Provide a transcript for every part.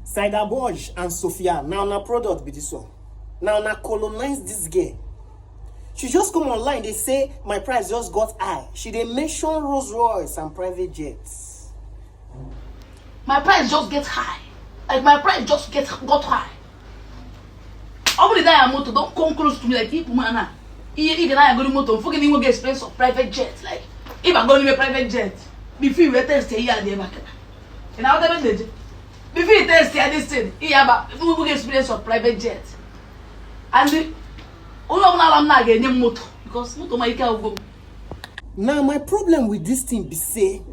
Saida Borge and Sophia, now na product be this one. Now na colonize this girl. She just come online, they say my price just got high. She they mention Rolls Royce and private jets. My price just get high. Like my price just got high. Every day I'm motor don't come close to me like people man. Even I go to motor, fucking you get experience of private jet. Like if I go to a private jet, before you test here there back. And how they did. Before you test here this thing, here about you get experience of private jet. And the all of now I'm not getting motor because motor my car go. Now my problem with this thing be say,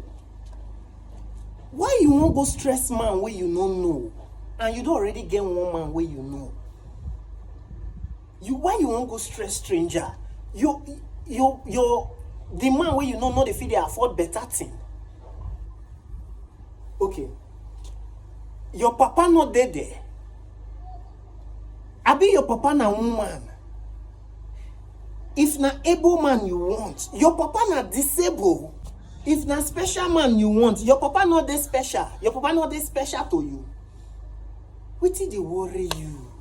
why you won't go stress man where you don't know, and you don't already get one man where you know? Why you won't go stress stranger? The man where you know the feel they afford better thing. Okay, your papa not there. I be your papa na woman. If na able man you want, your papa na disabled. If na special man you want, your papa not dey special. Your papa not dey special to you. Wetin dey worry you?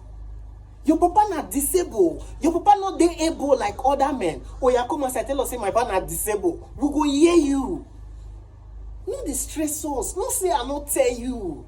Your papa na disabled. Your papa not dey able like other men. Oh yeah, come and tell us say my papa na disabled. We go hear you. No dey stress us. No say I not tell you.